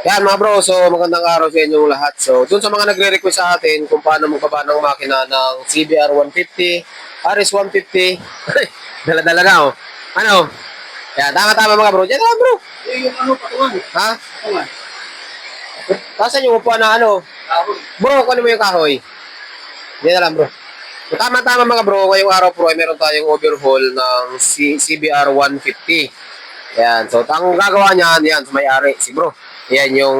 Yan mga bro, so magandang araw sa inyong lahat. So, dun sa mga nagre-request sa atin kung paano magbaba ng makina ng CBR 150, RS 150, dala-dala na oh. Ano? Yan, tama-tama mga bro. Yan lang bro. Yung ano, patungan. Ha? Patungan. Kasan yung upuan na ano? Bro, kunin mo yung kahoy. Yan na lang bro. So, tama-tama mga bro, ngayong araw bro ay meron tayong overhaul ng CBR 150. Yan, so ang gagawa niyan, yan, sa may-ari, si bro. Yan yung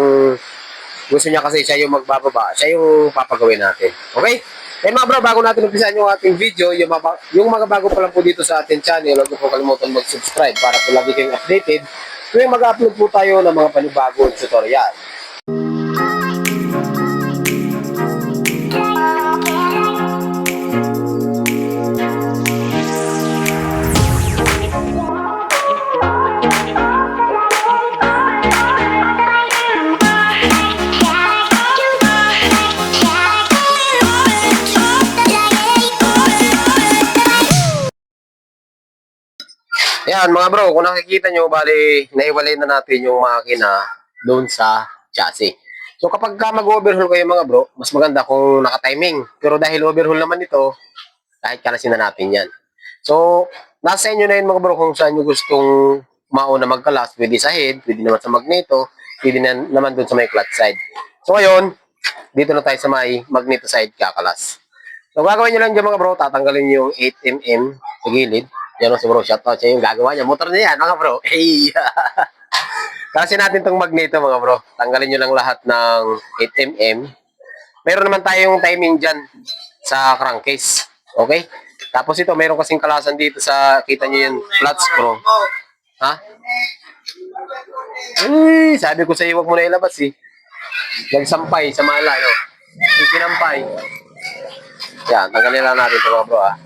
gusto niya kasi siya yung magbababa, siya yung papagawin natin. Okay? Eh mga bro, bago natin umpisan yung ating video, yung mga bago pa lang po dito sa ating channel, huwag po kalimutan mag-subscribe para po lagi kayong updated tuwing mag-upload po tayo ng mga panibagong tutorial. Ayan mga bro, kung nakikita nyo, bali, naiwalay na natin yung makina doon sa chassis. So kapag ka mag-overhaul kayo mga bro, mas maganda kung naka-timing. Pero dahil overhaul naman ito, kahit kalasin na natin yan. So, nasa inyo na yun mga bro kung saan nyo gustong mauna magkalas. Pwede sa head, pwede naman sa magneto, pwede na, naman doon sa may clutch side. So ngayon, dito na tayo sa may magneto side kakalas. So gagawin nyo lang dyan mga bro, tatanggalin yung 8mm sa gilid. Yan o si bro, shoutout siya yung gagawa niya. Motor niya yan mga bro. Hey! Kasi natin tong magneto mga bro. Tanggalin nyo lang lahat ng 8mm. Meron naman tayong timing dyan sa crankcase. Okay? Tapos ito, meron kasing kalasan dito sa, kita nyo yung flat screw. Ha? Uy, sabi ko sa iyo, huwag mo na ilabas eh. Nagsampay sa mala, no? Yung sinampay. Yan, tanggalin lang natin ito mga bro, ha?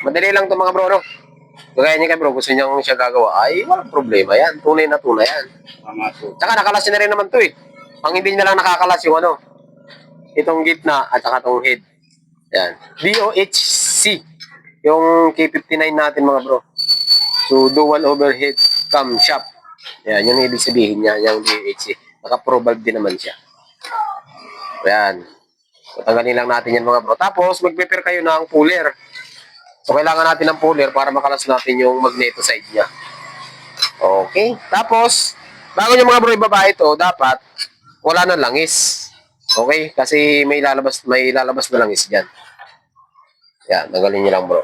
Madali lang ito mga bro, no? Kagaya niya kay bro, gusto niyang siya gagawa, ay walang problema yan. Tunay na tunay yan. Tsaka nakalas na rin naman ito eh. Ang hindi niya lang nakakalas yung ano, itong gitna at saka itong head. Yan. VOHC. Yung K59 natin mga bro. So, dual overhead camshaft. Yan, yung ibig sabihin niya, yung VOHC. Naka-pro valve din naman siya. Yan. So, tanggalin lang natin yan mga bro. Tapos, mag-prepare kayo ng puller. So, kailangan natin ng puller para makalas natin yung magneto side niya. Okay. Tapos, bago nyo mga bro ibaba ito, dapat wala na langis. Okay? Kasi may lalabas na langis dyan. Yan, tanggalin nyo lang bro.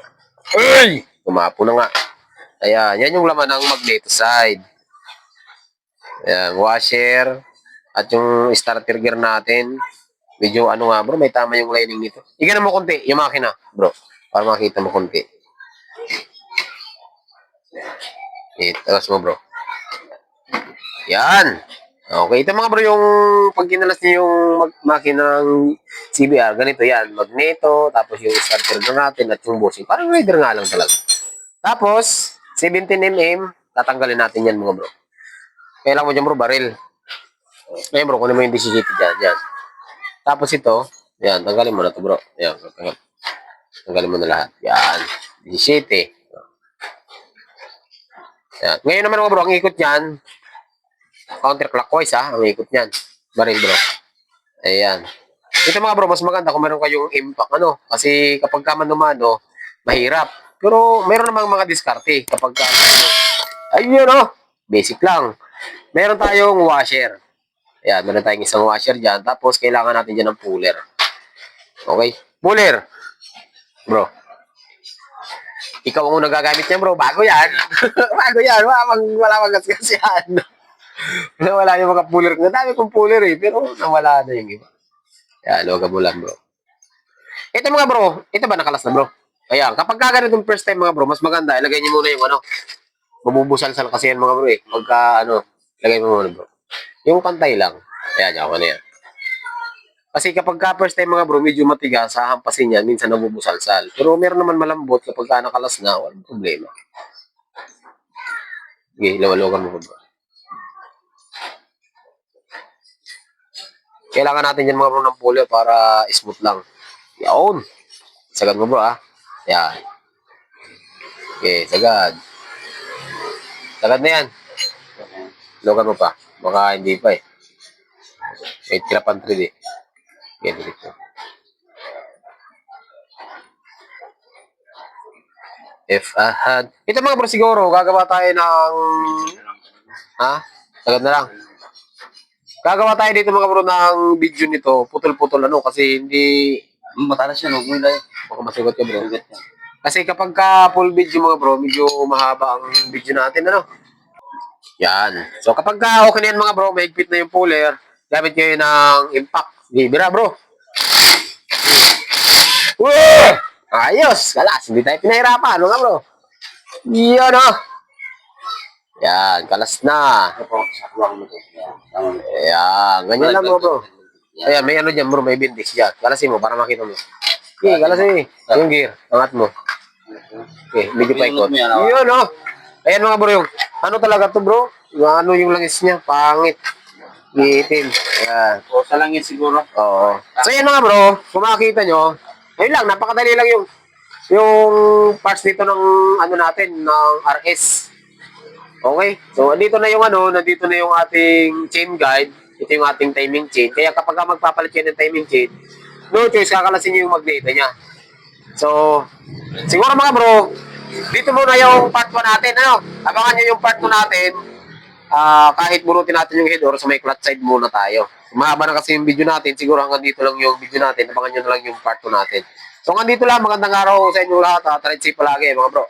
Ay! Tumapo na nga. Ayan, yan yung laman ng magneto side. Ayan, washer. At yung starter gear natin. Medyo ano nga bro, may tama yung lining nito. Igana mo konti, yung makina bro. Para makita mo konti. Tagas mo bro. Yan. Okay, ito mga bro yung pag kinalas niyo yung makina ng CBR, ganito yan. Magneto, tapos yung starter gear natin at yung bushing. Parang rider nga lang talaga. Tapos, 17mm, tatanggalin natin yan mga bro. Kailangan mo dyan bro, baril. Ngayon bro, kunin mo yung 17 dyan. Yan. Tapos ito, yan, tanggalin mo na to bro. Yan, tanggalin mo na lahat. Yan, 17. Yan. Ngayon naman mga bro, ang ikot yan, counterclockwise ha, ang ikot yan. Baril bro. Ayan. Ito mga bro, mas maganda kung meron kayong impact, ano. Kasi kapag ka mano-mano, mahirap. Pero meron namang mga diskarte kapag ka, ayun oh, basic lang. Meron tayong washer. Ayan, meron tayong isang washer dyan. Tapos, kailangan natin dyan ng puller. Okay? Puller. Bro. Ikaw ang unang gagamit niya, bro. Bago yan. Bago yan. Wala magasgas yan. Wala yung mga puller. Nadami kong puller eh. Pero nawala na yung iba. Ayan, huwag mo lang, bro. Ito mga bro. Ito ba nakalas na, bro? Ayan. Kapag kaganitong first time, mga bro, mas maganda. Ilagay niyo muna yung ano. Mabubusal-sal kasi yan, mga bro eh. Pagka, ano, ilagay mo muna, bro. Yung pantay lang. Ayan, ako na yan. Kasi kapag ka first time mga bro, medyo matigas, hahampasin yan, minsan nabubusalsal. Pero meron naman malambot kapag ka nakalas na, walang problema. Sige, lawalogan mo bro. Kailangan natin yan mga bro ng puller para smooth lang. Yaon. Sagad mo bro ah. Yan. Okay, sagad. Sagad na yan. Logan mo pa. Baka hindi pa eh. May tira pang 3D. Yan dito. If I had... Ito mga bro, siguro, gagawa tayo ng... Ha? Sagad na lang. Gagawa tayo dito mga bro ng video nito. Putol-putol ano, kasi hindi... Matalas yan, huwag mo ilay. Baka masigot ka bro. Kasi kapag ka full video mga bro, medyo mahaba ang video natin, ano? Yan. So kapag ka okay na yan mga bro, mahigpit na yung puller, gamit kayo ng impact. Sige, bira bro. Woo! Ayos! Kalas, hindi tayo pinahirapan, ano nga bro? Yan oh! Yan, kalas na. Ayan, ganyan lang mga bro. Ayan, may ano dyan bro, may bindix dyan. Kalasin mo para makita mo. Okay, kalasin. Yung gear, angat mo. Okay, medyo pa ikot. Yun oh! Ayan mga bro, yung ano talaga to bro? Yung ano yung langis niya, pangit. Giitin. Ayan. O, sa langit siguro. Oo. So yan mga bro, kung makikita nyo, ayun lang, napakadali lang yung parts dito ng ano natin, ng RS. Okay? So nandito na yung ano, nandito na yung ating chain guide. Ito yung ating timing chain. Kaya kapag ka magpapalit kayo ng timing chain, no choice, kakalasin nyo yung magneta niya. So, siguro mga bro, dito muna yung part 1 natin, ano? Abangan nyo yung part 2 natin. Kahit bunutin natin yung head or sa may clutch side muna tayo. Mahaba na kasi yung video natin, siguro hanggang dito lang yung video natin. Abangan nyo na lang yung part 2 natin. So hanggang dito lang, magandang araw sa inyo lahat. Try safe palagi mga bro.